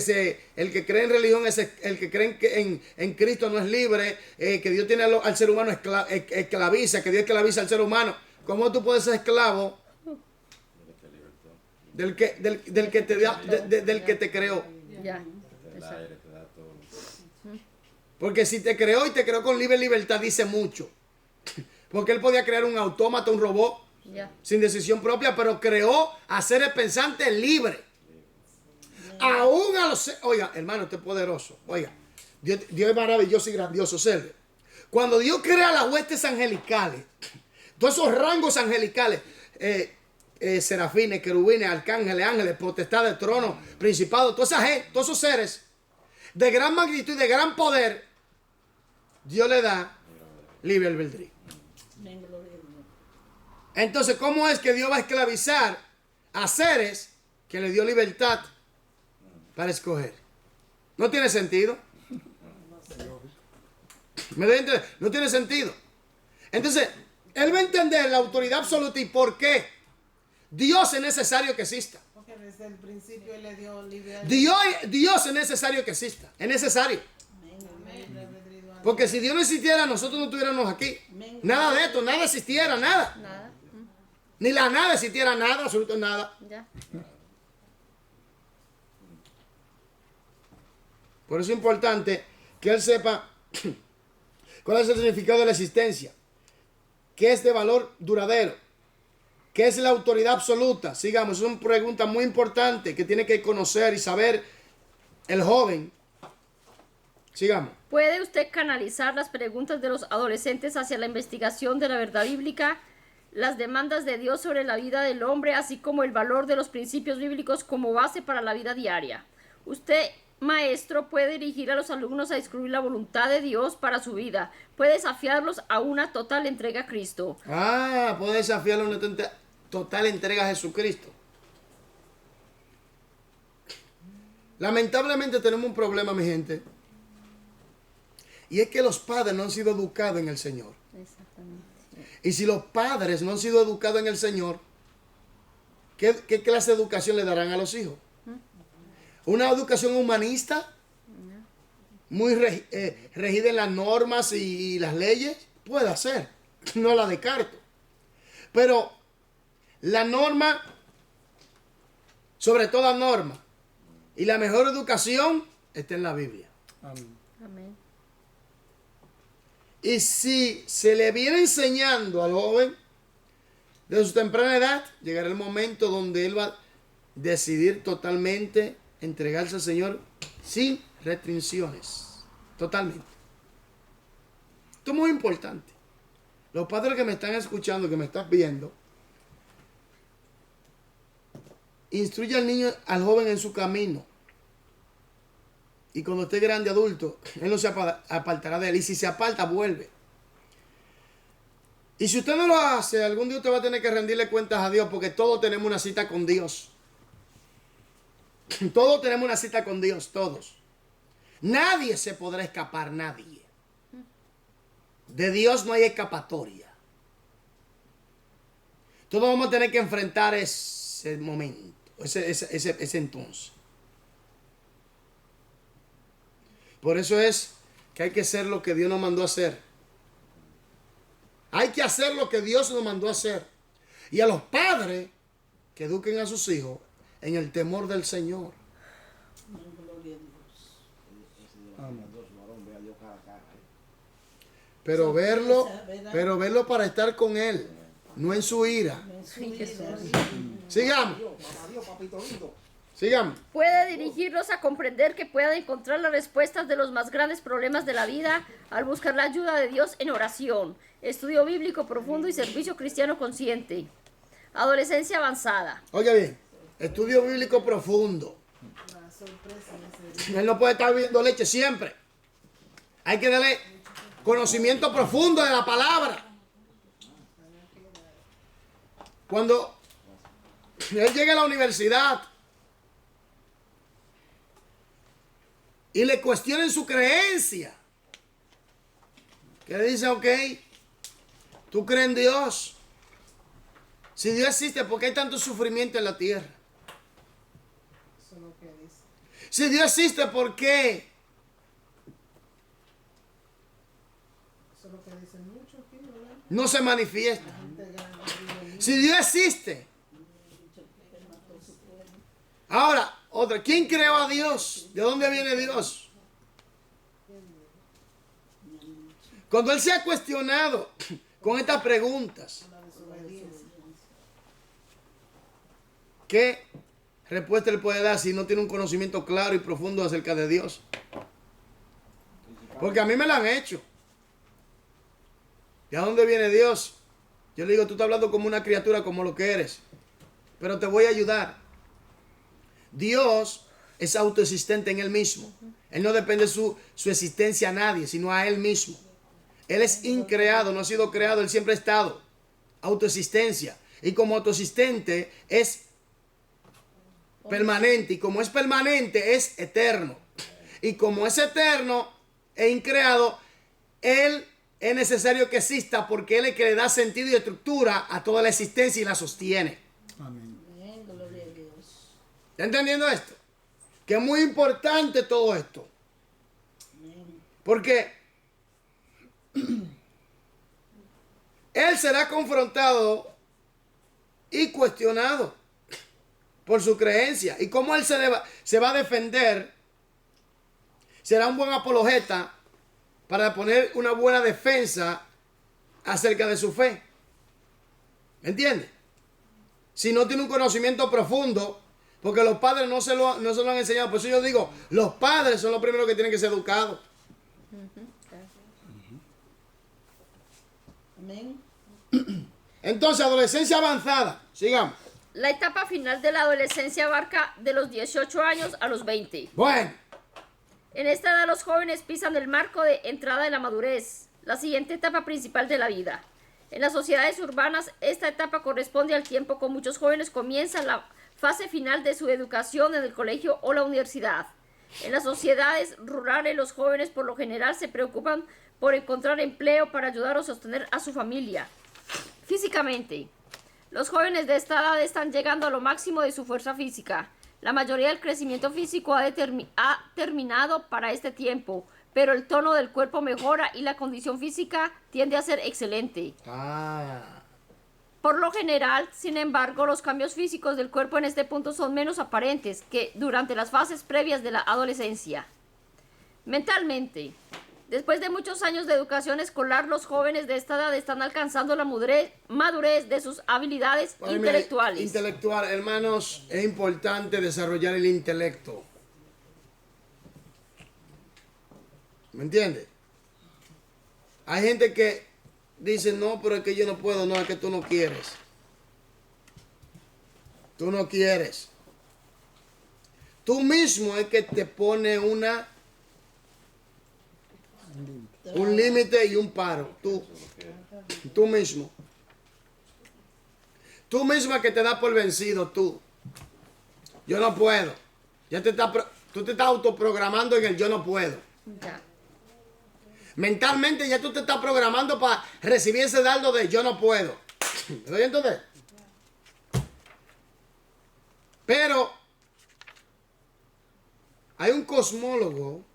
cree en religión, el que cree en Cristo no es libre, que Dios tiene al ser humano esclaviza, que Dios esclaviza al ser humano. ¿Cómo tú puedes ser esclavo del que te creó? Ya. El aire te da todo. Porque si te creó y te creó con libre libertad, dice mucho. Porque él podía crear un autómata, un robot, Ya. sin decisión propia, pero creó a seres pensantes libres. Aún a los... Oiga, hermano, usted es poderoso. Oiga, Dios es maravilloso y grandioso. Observe. Cuando Dios crea las huestes angelicales, todos esos rangos angelicales, serafines, querubines, arcángeles, ángeles, potestades, tronos, principados, toda esa gente, todos esos seres de gran magnitud y de gran poder, Dios le da libre albedrío. Entonces, ¿cómo es que Dios va a esclavizar a seres que le dio libertad para escoger? No tiene sentido. ¿Me doy a entender? No tiene sentido. Entonces, él va a entender la autoridad absoluta y por qué Dios es necesario que exista. Porque desde el principio él le dio libre Dios es necesario que exista. Es necesario. Porque si Dios no existiera, nosotros no estuviéramos aquí. Nada de esto, nada existiera, nada. Nada. Ni la nada existiera, nada, absolutamente nada. Ya. Por eso es importante que él sepa cuál es el significado de la existencia, qué es de valor duradero, qué es la autoridad absoluta. Sigamos, son preguntas muy importantes que tiene que conocer y saber el joven. Sigamos. ¿Puede usted canalizar las preguntas de los adolescentes hacia la investigación de la verdad bíblica, las demandas de Dios sobre la vida del hombre, así como el valor de los principios bíblicos como base para la vida diaria? Usted, maestro, puede dirigir a los alumnos a descubrir la voluntad de Dios para su vida. Puede desafiarlos a una total entrega a Cristo. Puede desafiarlo a una total entrega a Jesucristo. Lamentablemente tenemos un problema, mi gente. Y es que los padres no han sido educados en el Señor. Exactamente. Y si los padres no han sido educados en el Señor, ¿qué clase de educación le darán a los hijos? ¿Una educación humanista? ¿Muy regida en las normas y las leyes? Puede ser. No la descarto. Pero la norma sobre toda norma. Y la mejor educación está en la Biblia. Amén. Amén. Y si se le viene enseñando al joven de su temprana edad, llegará el momento donde él va a decidir totalmente entregarse al Señor sin restricciones. Totalmente. Esto es muy importante. Los padres que me están escuchando, que me están viendo, instruye al niño, al joven en su camino. Y cuando esté grande, adulto, él no se apartará de él. Y si se aparta, vuelve. Y si usted no lo hace, algún día usted va a tener que rendirle cuentas a Dios, porque todos tenemos una cita con Dios. Todos tenemos una cita con Dios, todos. Nadie se podrá escapar, nadie. De Dios no hay escapatoria. Todos vamos a tener que enfrentar ese momento, ese entonces. Por eso es que hay que hacer lo que Dios nos mandó a hacer. Hay que hacer lo que Dios nos mandó a hacer. Y a los padres que eduquen a sus hijos en el temor del Señor. Gloria a Dios. Pero verlo para estar con Él, no en su ira. Sigamos. Sigamos. Puede dirigirlos a comprender que puedan encontrar las respuestas de los más grandes problemas de la vida al buscar la ayuda de Dios en oración, estudio bíblico profundo y servicio cristiano consciente. Adolescencia avanzada. Oiga bien, estudio bíblico profundo. La sorpresa en ese Él no puede estar bebiendo leche siempre. Hay que darle conocimiento profundo de la palabra. Cuando él llegue a la universidad y le cuestionen su creencia, que le dice, ok, tú crees en Dios. Si Dios existe, ¿por qué hay tanto sufrimiento en la tierra? Eso es lo que dice. Si Dios existe, ¿por qué? Eso es lo que dicen muchos aquí, ¿verdad? No se manifiesta. Gente grande. Si Dios existe. Ahora, otra. ¿Quién creó a Dios? ¿De dónde viene Dios? Cuando Él se ha cuestionado con estas preguntas, ¿qué respuesta le puede dar si no tiene un conocimiento claro y profundo acerca de Dios? Porque a mí me lo han hecho. ¿De dónde viene Dios? Yo le digo, tú estás hablando como una criatura, como lo que eres. Pero te voy a ayudar. Dios es autoexistente en Él mismo. Él no depende de su existencia a nadie, sino a Él mismo. Él es increado, no ha sido creado, Él siempre ha estado. Autoexistencia. Y como autoexistente es permanente. Y como es permanente, es eterno. Y como es eterno e increado, Él es necesario que exista porque Él es el que le da sentido y estructura a toda la existencia y la sostiene. Amén. Amén, gloria a Dios. ¿Está entendiendo esto? Que es muy importante todo esto. Porque Él será confrontado y cuestionado por su creencia. Y cómo Él se va a defender, será un buen apologeta para poner una buena defensa acerca de su fe. ¿Me entiende? Si no tiene un conocimiento profundo, porque los padres no se lo han enseñado. Por eso yo digo, los padres son los primeros que tienen que ser educados. Amén. Entonces, adolescencia avanzada. Sigamos. La etapa final de la adolescencia abarca de los 18 años a los 20. Bueno, En esta edad los jóvenes pisan el marco de entrada de la madurez, la siguiente etapa principal de la vida. En las sociedades urbanas, esta etapa corresponde al tiempo con muchos jóvenes comienzan la fase final de su educación en el colegio o la universidad. En las sociedades rurales, los jóvenes por lo general se preocupan por encontrar empleo para ayudar a sostener a su familia. Físicamente, los jóvenes de esta edad están llegando a lo máximo de su fuerza física. La mayoría del crecimiento físico ha terminado para este tiempo, pero el tono del cuerpo mejora y la condición física tiende a ser excelente. Por lo general, sin embargo, los cambios físicos del cuerpo en este punto son menos aparentes que durante las fases previas de la adolescencia. Mentalmente, después de muchos años de educación escolar, los jóvenes de esta edad están alcanzando la madurez de sus habilidades intelectuales. Intelectual, hermanos, es importante desarrollar el intelecto. ¿Me entiendes? Hay gente que dice, no, pero es que yo no puedo, no, es que tú no quieres. Tú no quieres. Tú mismo es que te pone un límite y un paro. Tú mismo. Tú misma que te das por vencido, tú. Yo no puedo. Tú te estás autoprogramando en el yo no puedo. Ya. Mentalmente ya tú te estás programando para recibir ese dardo de yo no puedo. ¿Me doy a entender? Pero hay un cosmólogo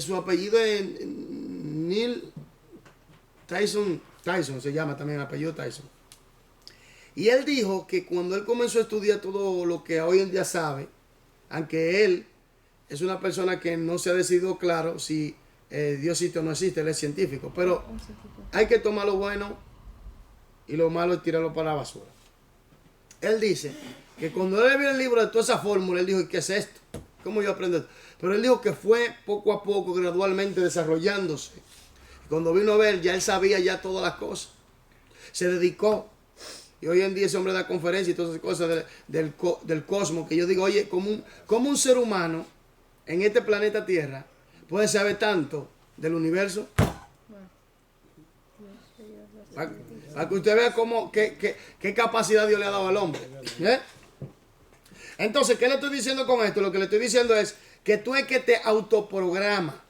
su apellido es Neil Tyson se llama también, el apellido Tyson. Y él dijo que cuando él comenzó a estudiar todo lo que hoy en día sabe, aunque él es una persona que no se ha decidido claro si Dios existe o no existe, él es científico, pero hay que tomar lo bueno y lo malo es tirarlo para la basura. Él dice que cuando él vio el libro de toda esa fórmula, él dijo, ¿qué es esto? ¿Cómo yo aprendo esto? Pero él dijo que fue poco a poco, gradualmente desarrollándose. Y cuando vino a ver, ya él sabía ya todas las cosas. Se dedicó. Y hoy en día ese hombre da conferencias y todas esas cosas del cosmos, que yo digo, oye, ¿cómo un ser humano en este planeta Tierra puede saber tanto del universo? Para que usted vea qué capacidad Dios le ha dado al hombre. ¿Eh? Entonces, ¿qué le estoy diciendo con esto? Lo que le estoy diciendo es que tú es que te autoprograma.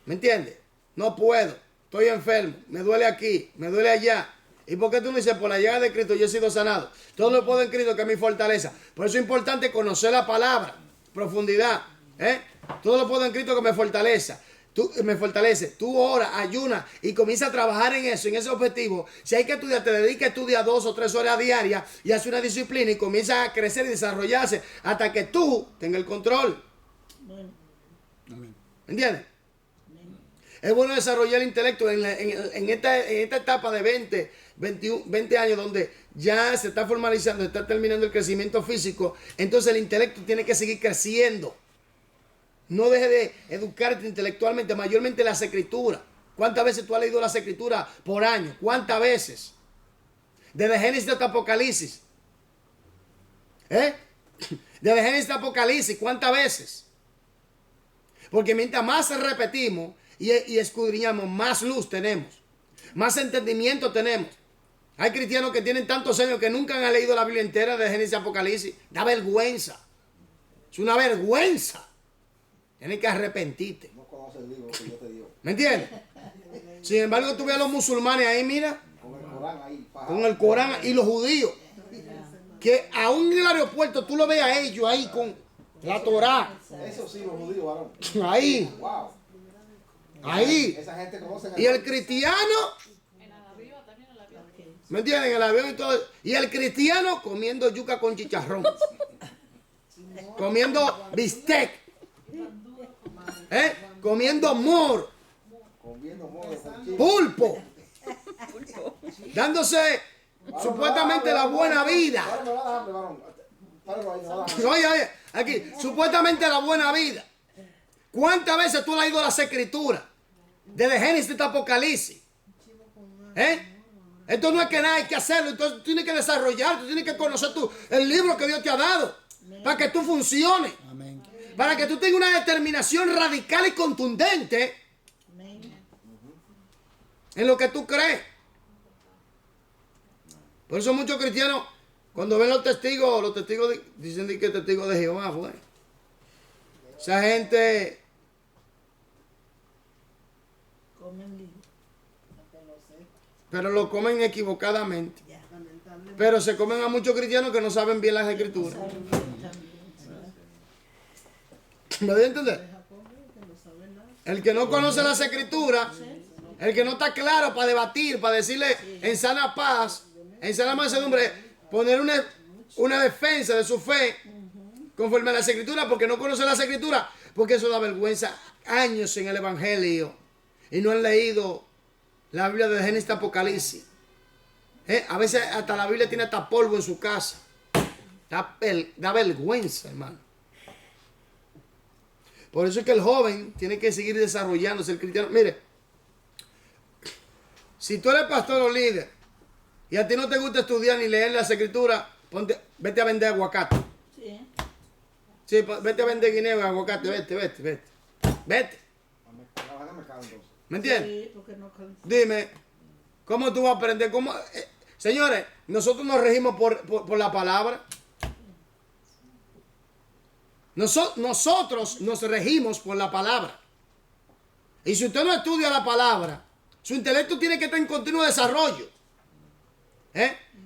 ¿Me entiendes? No puedo, estoy enfermo, me duele aquí, me duele allá. ¿Y por qué tú no dices, por la llegada de Cristo yo he sido sanado? Todo lo puedo en Cristo que es mi fortaleza. Por eso es importante conocer la palabra, profundidad. Todo lo puedo en Cristo que me fortalece. Tú oras, ayunas y comienzas a trabajar en eso, en ese objetivo. Si hay que estudiar, te dediques a estudiar 2 o 3 horas diarias y haces una disciplina y comienzas a crecer y desarrollarse hasta que tú tengas el control. ¿Entiendes? Es bueno desarrollar el intelecto en esta etapa de 20 años donde ya se está formalizando, se está terminando el crecimiento físico. Entonces el intelecto tiene que seguir creciendo. No deje de educarte intelectualmente, mayormente las escrituras. ¿Cuántas veces tú has leído las escrituras por año? ¿Cuántas veces? Desde Génesis hasta Apocalipsis. Desde Génesis hasta Apocalipsis, ¿cuántas veces? Porque mientras más repetimos y escudriñamos, más luz tenemos. Más entendimiento tenemos. Hay cristianos que tienen tantos años que nunca han leído la Biblia entera de Génesis a Apocalipsis. Da vergüenza. Es una vergüenza. Tienes que arrepentirte. No conoce el libro que Dios te dio. ¿Me entiendes? Sin embargo, tú ves a los musulmanes ahí, mira, Con el Corán ahí. con el Corán y los judíos. Que aún en el aeropuerto tú lo ves a ellos ahí con la Torá. Eso sí, los judíos, varón. Ahí, Wow. ahí. Esa gente conoce Y el cristiano, ¿me entienden? En el avión y todo. Y el cristiano comiendo yuca con chicharrón. Comiendo bistec. Comiendo moro. comiendo modo con chile. Pulpo. Dándose supuestamente la buena vida. Ahora me va a dar hambre, varón. Páralo ahí, me va a dar hambre. Oye, aquí, supuestamente la buena vida. ¿Cuántas veces tú has leído las escrituras? Desde Génesis hasta Apocalipsis. Esto no es que nada hay que hacerlo. Entonces tú tienes que desarrollar, tú tienes que conocer el libro que Dios te ha dado. Para que tú funciones. Amén. Para que tú tengas una determinación radical y contundente en lo que tú crees. Por eso muchos cristianos, cuando ven los testigos dicen que testigos de Jehová, pues. Esa gente pero lo comen equivocadamente. Pero se comen a muchos cristianos que no saben bien las escrituras. ¿Me doy a entender? El que no conoce las escrituras, el que no está claro para debatir, para decirle en sana paz, en sana mansedumbre, poner una defensa de su fe conforme a las escrituras, porque no conoce las escrituras, porque eso da vergüenza. Años en el Evangelio y no han leído la Biblia de Génesis a Apocalipsis. A veces hasta la Biblia tiene hasta polvo en su casa. Da vergüenza, hermano. Por eso es que el joven tiene que seguir desarrollándose, el cristiano. Mire, si tú eres pastor o líder y a ti no te gusta estudiar ni leer las escrituras, vete a vender aguacate. Sí. Sí, vete a vender guineo y aguacate, vete. Trabajar en el mercado entonces. ¿Me entiendes? Sí, porque no cansa. Dime, ¿cómo tú vas a aprender? Señores, nosotros nos regimos por la palabra. Nosotros nos regimos por la palabra. Y si usted no estudia la palabra, su intelecto tiene que estar en continuo desarrollo.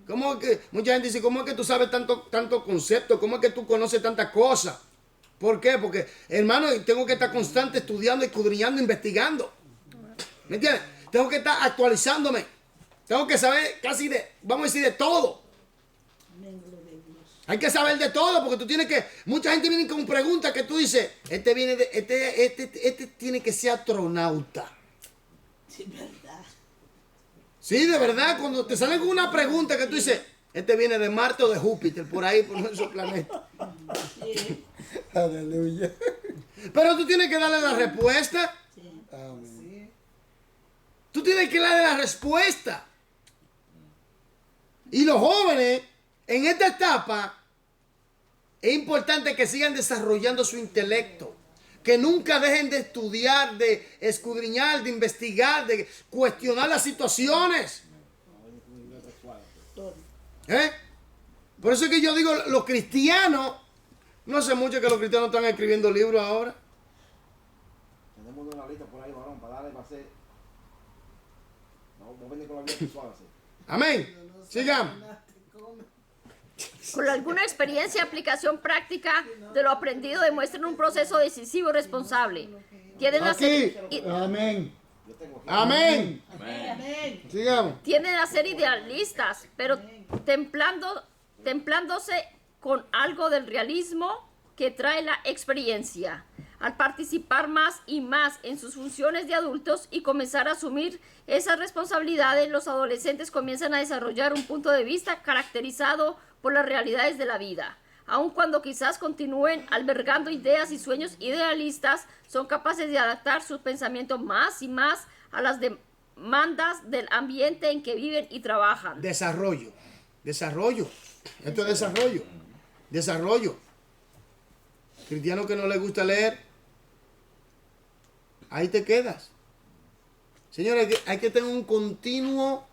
¿Cómo que mucha gente dice, ¿cómo es que tú sabes tanto concepto? ¿Cómo es que tú conoces tantas cosas? ¿Por qué? Porque, hermano, tengo que estar constante estudiando, escudriñando, investigando. ¿Me entiendes? Tengo que estar actualizándome. Tengo que saber casi vamos a decir, de todo. Amén, gloria a Dios. Hay que saber de todo, porque tú tienes que, mucha gente viene con preguntas que tú dices, este tiene que ser astronauta. Sí, verdad. Sí, de verdad, cuando te salen con una pregunta que tú dices, este viene de Marte o de Júpiter, por ahí, por nuestro planeta. Sí. Aleluya. Pero tú tienes que darle la respuesta. Sí. Amén. Tú tienes que darle la respuesta. Y los jóvenes, en esta etapa, es importante que sigan desarrollando su intelecto. Que nunca dejen de estudiar, de escudriñar, de investigar, de cuestionar las situaciones. Por eso es que yo digo, los cristianos, no sé mucho que los cristianos están escribiendo libros ahora. Tenemos una lista por ahí, varón, para darle, para hacer. Vamos a venir con la vida suave, así. Amén. Sigamos. Con alguna experiencia y aplicación práctica de lo aprendido demuestran un proceso decisivo y responsable. Tienden a Aquí. ser, Amén. Yo tengo aquí. Amén. Amén. Sigamos. tienden a ser idealistas, pero templándose con algo del realismo que trae la experiencia. Al participar más y más en sus funciones de adultos y comenzar a asumir esas responsabilidades, los adolescentes comienzan a desarrollar un punto de vista caracterizado por las realidades de la vida. Aun cuando quizás continúen albergando ideas y sueños idealistas, son capaces de adaptar su pensamiento más y más a las demandas del ambiente en que viven y trabajan. Desarrollo. Esto es desarrollo. Cristiano que no le gusta leer, ahí te quedas. Señores, hay que tener un continuo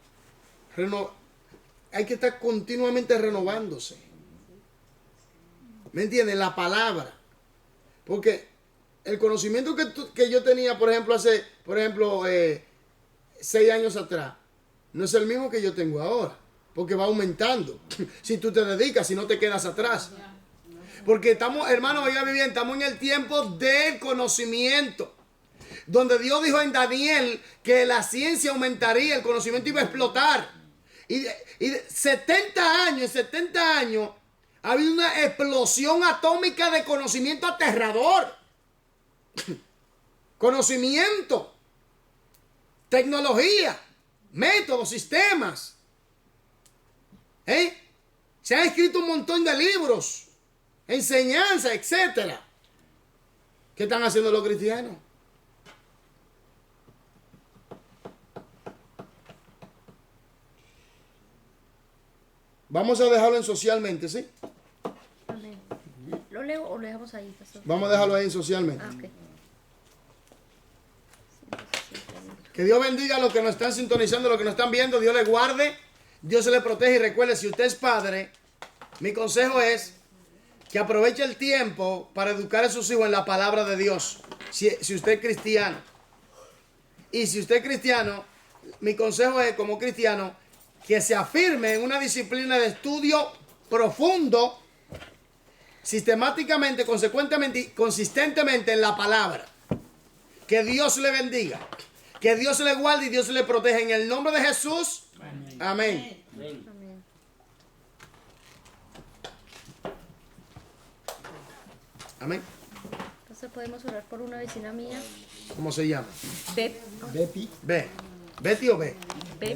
hay que estar continuamente renovándose. ¿Me entiendes? La palabra. Porque el conocimiento que yo tenía, por ejemplo, hace 6 años atrás, no es el mismo que yo tengo ahora. Porque va aumentando. Si tú te dedicas, si no te quedas atrás. Porque estamos, hermanos, oiga bien, estamos en el tiempo del conocimiento. Donde Dios dijo en Daniel que la ciencia aumentaría, el conocimiento iba a explotar. Y de 70 años, ha habido una explosión atómica de conocimiento aterrador. Conocimiento, tecnología, métodos, sistemas. Se han escrito un montón de libros, enseñanza, etcétera. ¿Qué están haciendo los cristianos? Vamos a dejarlo en socialmente, ¿sí? Amén. ¿Lo leo o lo dejamos ahí, pastor? Vamos a dejarlo ahí en socialmente. Ah, ok. Que Dios bendiga a los que nos están sintonizando, a los que nos están viendo. Dios les guarde, Dios se les protege. Y recuerde, si usted es padre, mi consejo es que aproveche el tiempo para educar a sus hijos en la palabra de Dios. Si usted es cristiano. Y si usted es cristiano, mi consejo es, como cristiano, que se afirme en una disciplina de estudio profundo, sistemáticamente, consecuentemente y consistentemente en la palabra. Que Dios le bendiga. Que Dios le guarde y Dios le proteja. En el nombre de Jesús. Amén. Amén. Amén. Amén. Entonces podemos orar por una vecina mía. ¿Cómo se llama? Beb. Bepi. B. Betty o B. Beb.